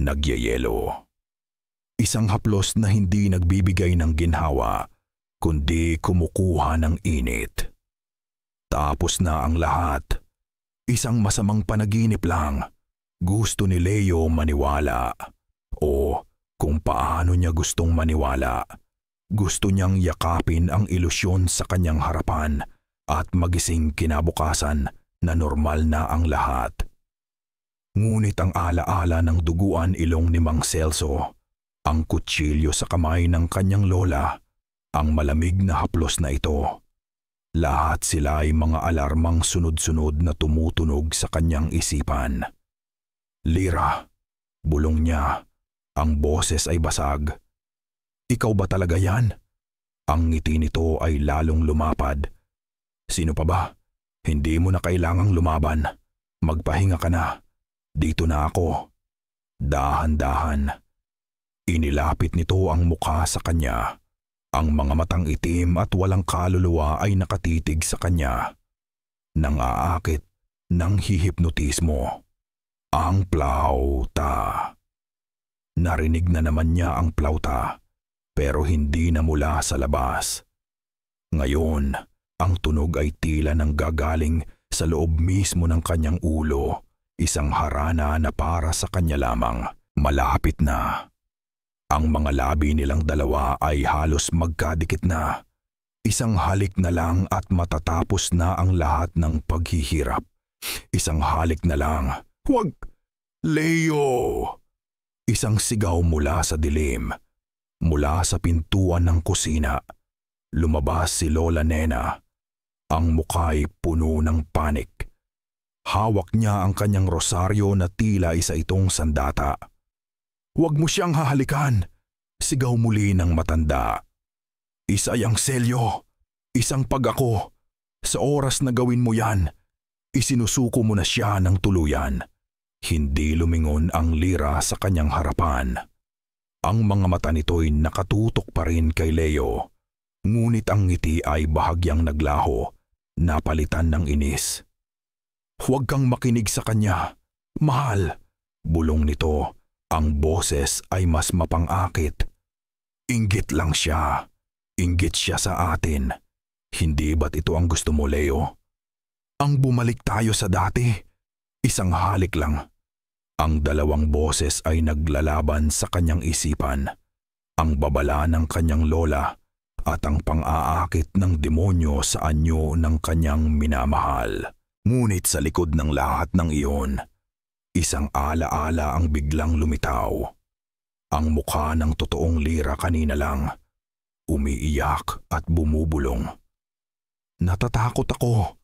nagyayelo. Isang haplos na hindi nagbibigay ng ginhawa, kundi kumukuha ng init. Tapos na ang lahat. Isang masamang panaginip lang. Gusto ni Leo maniwala. O kung paano niya gustong maniwala. Gusto niyang yakapin ang ilusyon sa kanyang harapan at magising kinabukasan na normal na ang lahat. Ngunit ang alaala ng duguan ilong ni Mang Celso, ang kutsilyo sa kamay ng kanyang lola, ang malamig na haplos na ito. Lahat sila ay mga alarmang sunod-sunod na tumutunog sa kanyang isipan. Lyra, bulong niya. Ang boses ay basag. Ikaw ba talaga yan? Ang ngiti nito ay lalong lumapad. Sino pa ba? Hindi mo na kailangang lumaban. Magpahinga ka na. Dito na ako. Dahan-dahan. Inilapit nito ang mukha sa kanya. Ang mga matang itim at walang kaluluwa ay nakatitig sa kanya. Nang-aakit ng hihipnotismo. Ang plauta. Narinig na naman niya ang plauta, pero hindi na mula sa labas. Ngayon, ang tunog ay tila nang gagaling sa loob mismo ng kanyang ulo, isang harana na para sa kanya lamang. Malapit na. Ang mga labi nilang dalawa ay halos magkadikit na. Isang halik na lang at matatapos na ang lahat ng paghihirap. Isang halik na lang. Huwag! Leo! Isang sigaw mula sa dilim. Mula sa pintuan ng kusina. Lumabas si Lola Nena. Ang mukha ay puno ng panik. Hawak niya ang kanyang rosaryo na tila isa itong sandata. "Huwag mo siyang hahalikan!" sigaw muli ng matanda. "Isa yang selyo, isang pag-ako. Sa oras na gawin mo yan, isinusuko mo na siya ng tuluyan." Hindi lumingon ang Lira sa kanyang harapan. Ang mga mata nito'y nakatutok pa rin kay Leo, ngunit ang ngiti ay bahagyang naglaho, napalitan ng inis. "Huwag kang makinig sa kanya, mahal," bulong nito. Ang boses ay mas mapang-akit. "Inggit lang siya. Inggit siya sa atin. Hindi ba't ito ang gusto mo, Leo? Ang bumalik tayo sa dati. Isang halik lang." Ang dalawang boses ay naglalaban sa kanyang isipan. Ang babala ng kanyang lola at ang pang-aakit ng demonyo sa anyo ng kanyang minamahal. Ngunit sa likod ng lahat ng iyon, isang alaala ang biglang lumitaw. Ang mukha ng totoong Lira kanina lang, umiiyak at bumubulong. "Natatakot ako.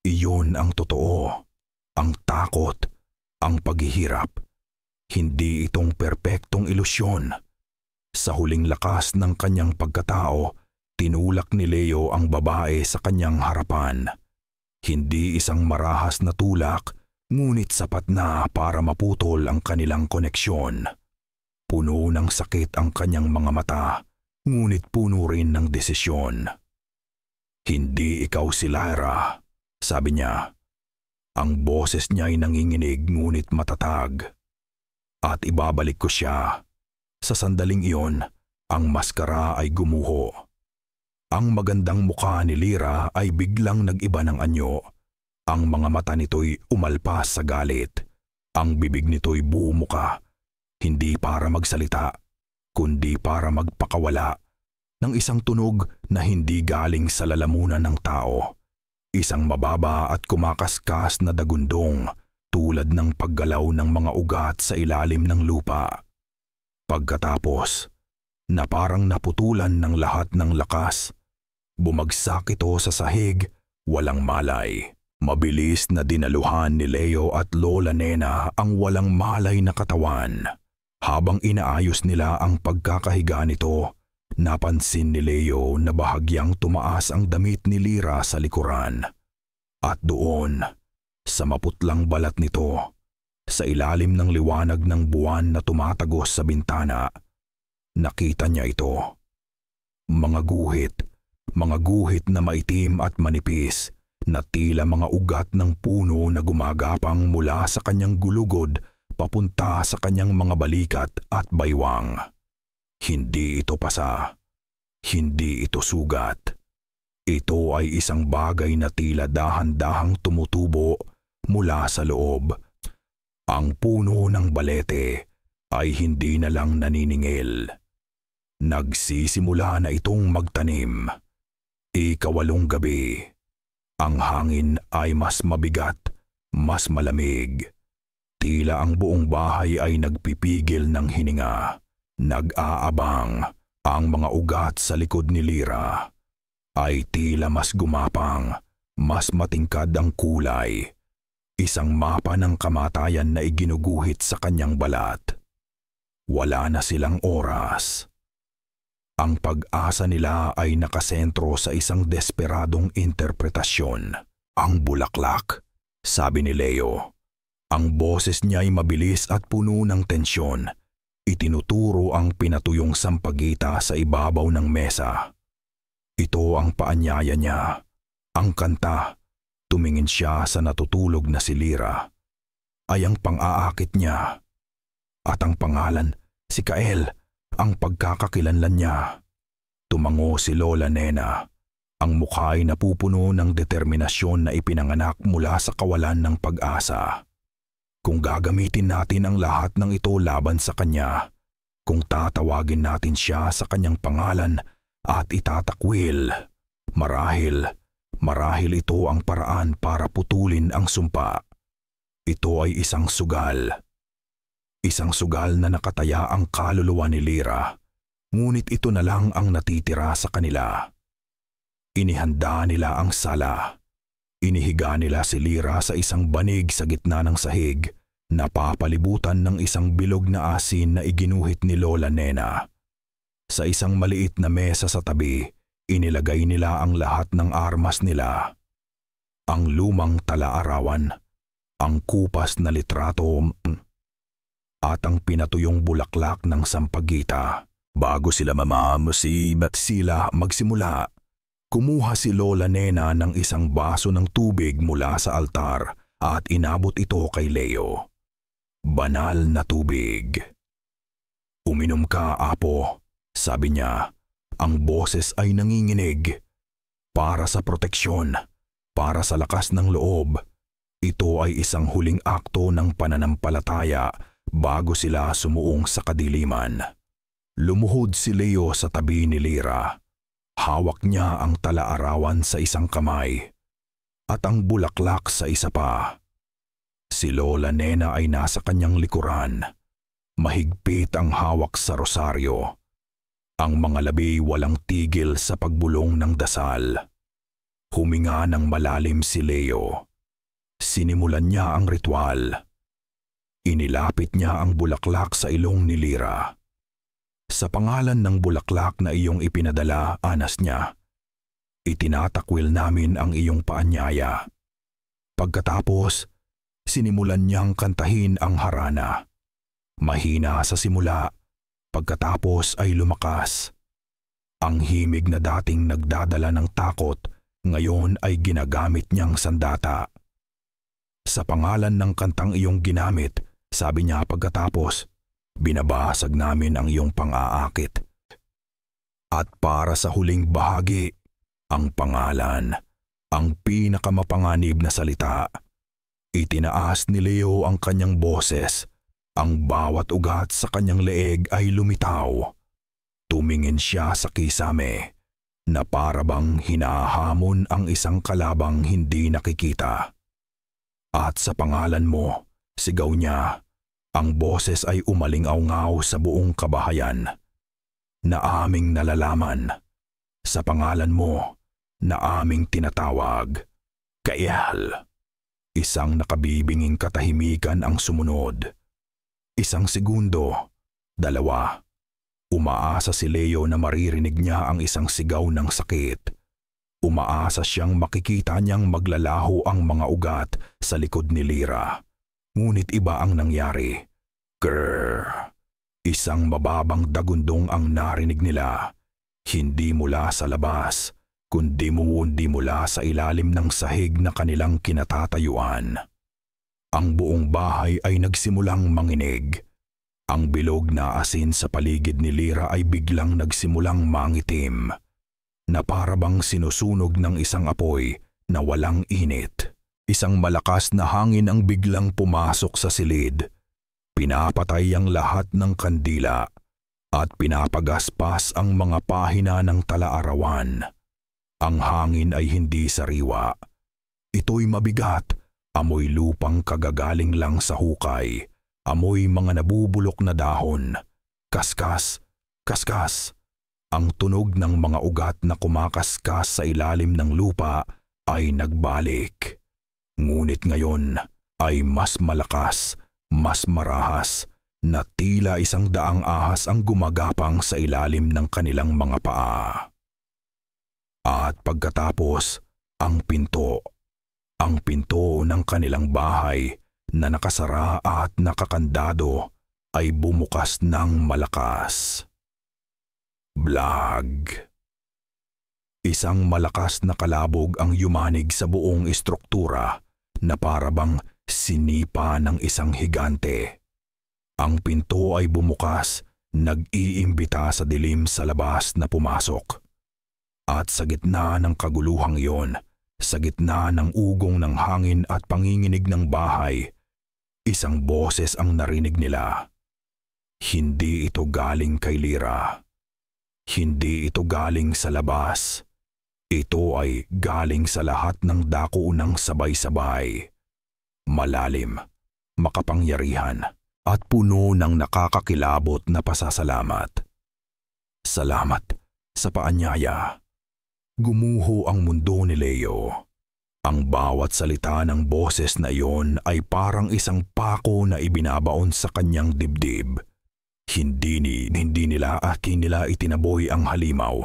Iyon ang totoo. Ang takot, ang paghihirap. Hindi itong perpektong ilusyon." Sa huling lakas ng kanyang pagkatao, tinulak ni Leo ang babae sa kanyang harapan. Hindi isang marahas na tulak, ngunit sapat na para maputol ang kanilang koneksyon. Puno ng sakit ang kanyang mga mata, ngunit puno rin ng desisyon. "Hindi ikaw si Lyra," sabi niya. Ang boses niya ay nanginginig ngunit matatag. "At ibabalik ko siya." Sa sandaling iyon, ang maskara ay gumuho. Ang magandang mukha ni Lira ay biglang nag-iba ng anyo. Ang mga mata nito'y umalpas sa galit. Ang bibig nito'y bumuka, hindi para magsalita, kundi para magpakawala ng isang tunog na hindi galing sa lalamunan ng tao. Isang mababa at kumakaskas na dagundong tulad ng paggalaw ng mga ugat sa ilalim ng lupa. Pagkatapos, na parang naputulan ng lahat ng lakas, bumagsak ito sa sahig, walang malay. Mabilis na dinaluhan ni Leo at Lola Nena ang walang malay na katawan. Habang inaayos nila ang pagkakahiga nito, napansin ni Leo na bahagyang tumaas ang damit ni Lira sa likuran. At doon, sa maputlang balat nito, sa ilalim ng liwanag ng buwan na tumatagos sa bintana, nakita niya ito. Mga guhit na maitim at manipis na tila mga ugat ng puno na gumagapang mula sa kanyang gulugod papunta sa kanyang mga balikat at baywang. Hindi ito pasa. Hindi ito sugat. Ito ay isang bagay na tila dahan-dahang tumutubo mula sa loob. Ang puno ng balete ay hindi na lang naniningil. Nagsisimula na itong magtanim. Ikawalong gabi. Ang hangin ay mas mabigat, mas malamig. Tila ang buong bahay ay nagpipigil ng hininga. Nag-aabang. Ang mga ugat sa likod ni Lira ay tila mas gumapang, mas matingkad ang kulay. Isang mapa ng kamatayan na iginuguhit sa kanyang balat. Wala na silang oras. Ang pag-asa nila ay nakasentro sa isang desperadong interpretasyon. "Ang bulaklak," sabi ni Leo. Ang boses niya ay mabilis at puno ng tensyon. Itinuturo ang pinatuyong sampagita sa ibabaw ng mesa. Ito ang paanyaya niya. Ang kanta, tumingin siya sa natutulog na si Lira, ay ang pang-aakit niya. At ang pangalan, si Kael, ang pagkakakilanlan niya. Tumango si Lola Nena. Ang mukha ay napupuno ng determinasyon na ipinanganak mula sa kawalan ng pag-asa. Kung gagamitin natin ang lahat ng ito laban sa kanya, kung tatawagin natin siya sa kanyang pangalan at itatakwil, marahil ito ang paraan para putulin ang sumpa. Ito ay isang sugal. Isang sugal na nakataya ang kaluluwa ni Lira, ngunit ito na lang ang natitira sa kanila. Inihanda nila ang sala. Inihiga nila si Lyra sa isang banig sa gitna ng sahig, napapalibutan ng isang bilog na asin na iginuhit ni Lola Nena. Sa isang maliit na mesa sa tabi, inilagay nila ang lahat ng armas nila. Ang lumang tala-arawan, ang kupas na litrato, at ang pinatuyong bulaklak ng sampagita. Bago sila mamamusim at sila magsimula, kumuha si Lola Nena ng isang baso ng tubig mula sa altar at inabot ito kay Leo. Banal na tubig. "Uminom ka, Apo," sabi niya. Ang boses ay nanginginig. "Para sa proteksyon, para sa lakas ng loob. Ito ay isang huling akto ng pananampalataya bago sila sumuong sa kadiliman." Lumuhod si Leo sa tabi ni Lyra. Hawak niya ang tala-arawan sa isang kamay at ang bulaklak sa isa pa. Si Lola Nena ay nasa kanyang likuran. Mahigpit ang hawak sa rosaryo. Ang mga labi walang tigil sa pagbulong ng dasal. Huminga ng malalim si Leo. Sinimulan niya ang ritual. Inilapit niya ang bulaklak sa ilong ni Lyra. "Sa pangalan ng bulaklak na iyong ipinadala," anas niya, "itinatakwil namin ang iyong paanyaya." Pagkatapos, sinimulan niyang kantahin ang harana. Mahina sa simula, pagkatapos ay lumakas. Ang himig na dating nagdadala ng takot, ngayon ay ginagamit niyang sandata. "Sa pangalan ng kantang iyong ginamit," sabi niya pagkatapos, "binabasag namin ang iyong pang-aakit. At para sa huling bahagi, ang pangalan, ang pinakamapanganib na salita." Itinaas ni Leo ang kanyang boses. Ang bawat ugat sa kanyang leeg ay lumitaw. Tumingin siya sa kisame, na parabang hinahamon ang isang kalabang hindi nakikita. "At sa pangalan mo," sigaw niya. Ang boses ay umaling-awngaw sa buong kabahayan. "Na aming nalalaman, sa pangalan mo, na aming tinatawag, Kael." Isang nakabibinging katahimikan ang sumunod. Isang segundo, dalawa. Umaasa si Leo na maririnig niya ang isang sigaw ng sakit. Umaasa siyang makikita niyang maglalaho ang mga ugat sa likod ni Lyra. Ngunit iba ang nangyari. Grrr! Isang mababang dagundong ang narinig nila. Hindi mula sa labas, kundi mula sa ilalim ng sahig na kanilang kinatatayuan. Ang buong bahay ay nagsimulang manginig. Ang bilog na asin sa paligid ni Lyra ay biglang nagsimulang mangitim, na parabang sinusunog ng isang apoy na walang init. Isang malakas na hangin ang biglang pumasok sa silid. Pinapatay ang lahat ng kandila at pinapagaspas ang mga pahina ng tala-arawan. Ang hangin ay hindi sariwa. Ito'y mabigat, amoy lupang kagagaling lang sa hukay, amoy mga nabubulok na dahon, kaskas, kaskas. Ang tunog ng mga ugat na kumakaskas sa ilalim ng lupa ay nagbalik. Ngunit ngayon ay mas malakas, mas marahas, na tila 100 ahas ang gumagapang sa ilalim ng kanilang mga paa. At pagkatapos, ang pinto ng kanilang bahay na nakasara at nakakandado ay bumukas ng malakas. Blag! Isang malakas na kalabog ang yumanig sa buong estruktura na parabang sinipa ng isang higante. Ang pinto ay bumukas, nag-iimbita sa dilim sa labas na pumasok. At sa gitna ng kaguluhang iyon, sa gitna ng ugong ng hangin at panginginig ng bahay, isang boses ang narinig nila. Hindi ito galing kay Lyra. Hindi ito galing sa labas. Ito ay galing sa lahat ng dako ng sabay-sabay. Malalim, makapangyarihan, at puno ng nakakakilabot na pasasalamat. Salamat sa paanyaya. Gumuho ang mundo ni Leo. Ang bawat salita ng boses na iyon ay parang isang pako na ibinabaon sa kanyang dibdib. Hindi nila itinaboy ang halimaw.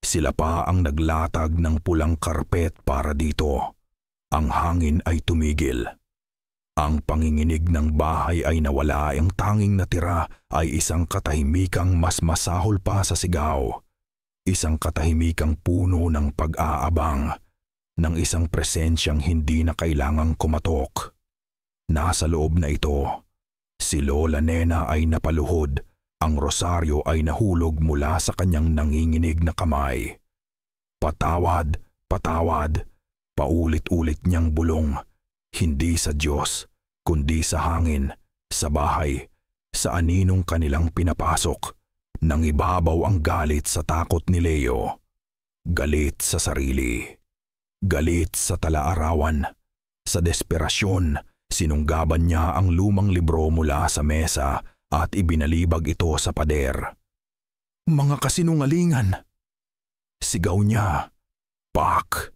Sila pa ang naglatag ng pulang karpet para dito. Ang hangin ay tumigil. Ang panginginig ng bahay ay nawala. Ang tanging natira ay isang katahimikang mas masahol pa sa sigaw. Isang katahimikang puno ng pag-aabang, ng isang presensyang hindi na kailangang kumatok. Nasa loob na ito, si Lola Nena ay napaluhod, ang rosaryo ay nahulog mula sa kanyang nanginginig na kamay. Patawad, patawad, paulit-ulit niyang bulong, hindi sa Diyos, kundi sa hangin, sa bahay, sa aninong kanilang pinapasok. Nangibabaw ang galit sa takot ni Leo. Galit sa sarili. Galit sa talaarawan. Sa desperasyon, sinunggaban niya ang lumang libro mula sa mesa at ibinalibag ito sa pader. Mga kasinungalingan! Sigaw niya. Pak!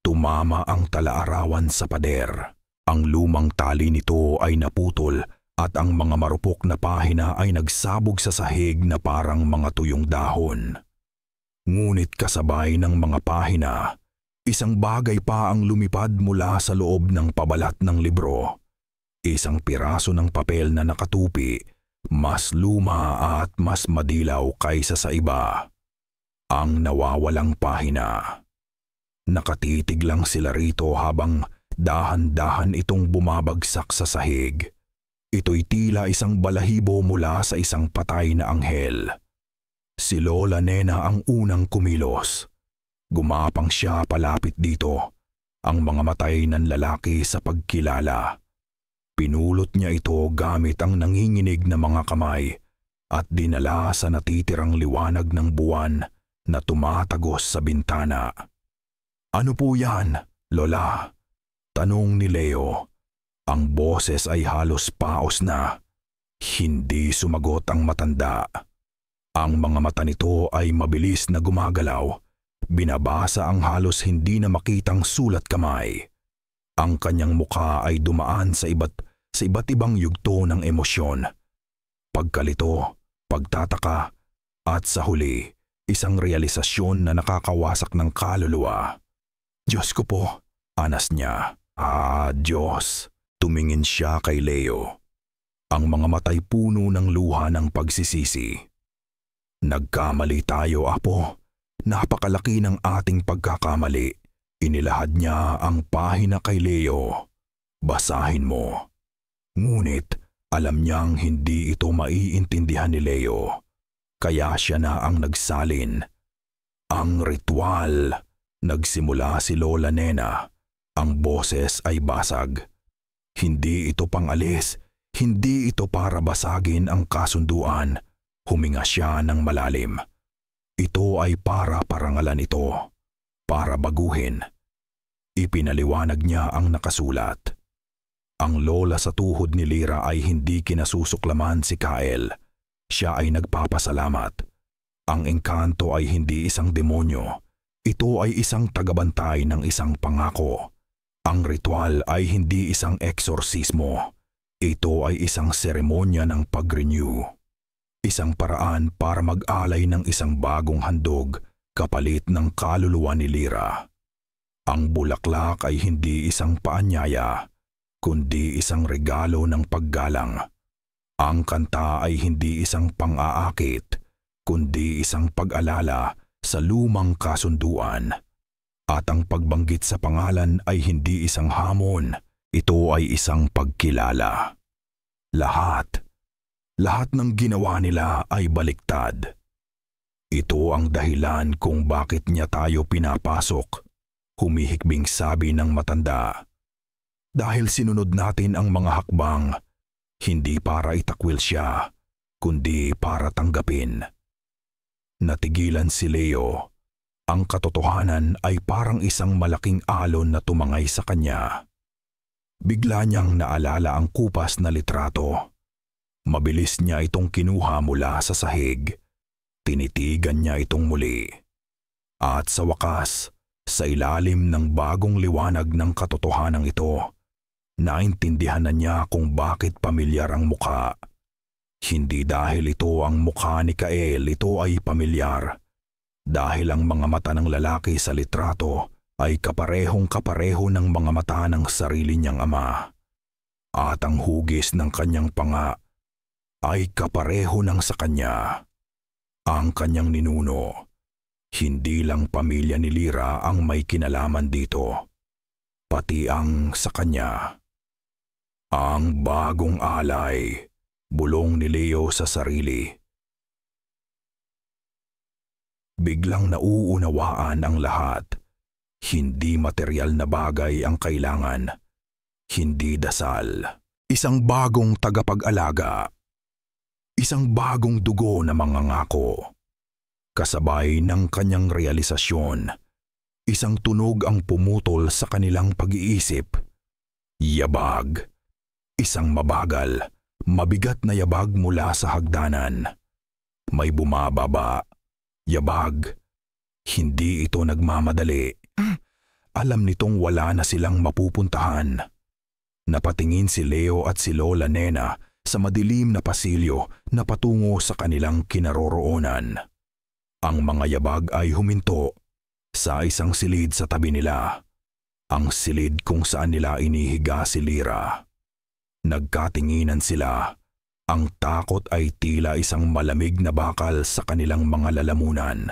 Tumama ang talaarawan sa pader. Ang lumang tali nito ay naputol at ang mga marupok na pahina ay nagsabog sa sahig na parang mga tuyong dahon. Ngunit kasabay ng mga pahina, isang bagay pa ang lumipad mula sa loob ng pabalat ng libro. Isang piraso ng papel na nakatupi, mas luma at mas madilaw kaysa sa iba. Ang nawawalang pahina. Nakatitig lang sila rito habang dahan-dahan itong bumabagsak sa sahig. Ito'y tila isang balahibo mula sa isang patay na anghel. Si Lola Nena ang unang kumilos. Gumapang siya palapit dito, ang mga matay ng lalaki sa pagkilala. Pinulot niya ito gamit ang nanginginig na mga kamay at dinala sa natitirang liwanag ng buwan na tumatagos sa bintana. Ano po yan, Lola? Tanong ni Leo. Ang boses ay halos paos na. Hindi sumagot ang matanda. Ang mga mata nito ay mabilis na gumagalaw. Binabasa ang halos hindi na makitang sulat kamay. Ang kanyang mukha ay dumaan sa iba't ibang yugto ng emosyon. Pagkalito, pagtataka, at sa huli, isang realisasyon na nakakawasak ng kaluluwa. Diyos ko po, anas niya. Diyos. Tumingin siya kay Leo. Ang mga matay puno ng luha ng pagsisisi. Nagkamali tayo, Apo. Napakalaki ng ating pagkakamali. Inilahad niya ang pahina kay Leo. Basahin mo. Ngunit alam niyang hindi ito maiintindihan ni Leo. Kaya siya na ang nagsalin. Ang ritual. Nagsimula si Lola Nena. Ang boses ay basag. Hindi ito pangalis, hindi ito para basagin ang kasunduan. Huminga siya ng malalim. Ito ay para parangalan ito, para baguhin. Ipinaliwanag niya ang nakasulat. Ang lola sa tuhod ni Lira ay hindi kinasusuklaman si Kael. Siya ay nagpapasalamat. Ang engkanto ay hindi isang demonyo. Ito ay isang tagabantay ng isang pangako. Ang ritual ay hindi isang eksorsismo. Ito ay isang seremonya ng pag-renew. Isang paraan para mag-alay ng isang bagong handog kapalit ng kaluluwa ni Lira. Ang bulaklak ay hindi isang paanyaya, kundi isang regalo ng paggalang. Ang kanta ay hindi isang pang-aakit, kundi isang pag-alala sa lumang kasunduan. At ang pagbanggit sa pangalan ay hindi isang hamon, ito ay isang pagkilala. Lahat ng ginawa nila ay baliktad. Ito ang dahilan kung bakit niya tayo pinapasok, humihikbing sabi ng matanda. Dahil sinunod natin ang mga hakbang, hindi para itakwil siya, kundi para tanggapin. Natigilan si Leo. Ang katotohanan ay parang isang malaking alon na tumangay sa kanya. Bigla niyang naalala ang kupas na litrato. Mabilis niya itong kinuha mula sa sahig. Tinitigan niya itong muli. At sa wakas, Sa ilalim ng bagong liwanag ng katotohanan ito, naintindihan na niya kung bakit pamilyar ang mukha. Hindi dahil ito ang mukha ni Kael, ito ay pamilyar. Dahil ang mga mata ng lalaki sa litrato ay kaparehong-kapareho ng mga mata ng sarili niyang ama. At ang hugis ng kanyang panga ay kapareho ng sa kanya. Ang kanyang ninuno, hindi lang pamilya ni Lyra ang may kinalaman dito, pati ang sa kanya. Ang bagong alay, bulong ni Leo sa sarili. Biglang nauunawaan ang lahat. Hindi material na bagay ang kailangan. Hindi dasal. Isang bagong tagapag-alaga. Isang bagong dugo na mangangako. Kasabay ng kanyang realisasyon, isang tunog ang pumutol sa kanilang pag-iisip. Yabag. Isang mabagal, mabigat na yabag mula sa hagdanan. May bumababa. Yabag. Hindi ito nagmamadali. Alam nitong wala na silang mapupuntahan. Napatingin si Leo at si Lola Nena sa madilim na pasilyo na patungo sa kanilang kinaroroonan. Ang mga yabag ay huminto sa isang silid sa tabi nila. Ang silid kung saan nila inihiga si Lyra. Nagkatinginan sila. Ang takot ay tila isang malamig na bakal sa kanilang mga lalamunan.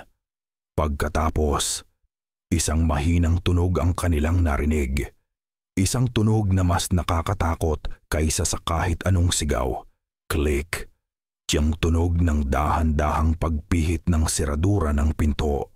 Pagkatapos, isang mahinang tunog ang kanilang narinig. Isang tunog na mas nakakatakot kaysa sa kahit anong sigaw. Click. Tiyang tunog ng dahan-dahang pagpihit ng seradura ng pinto.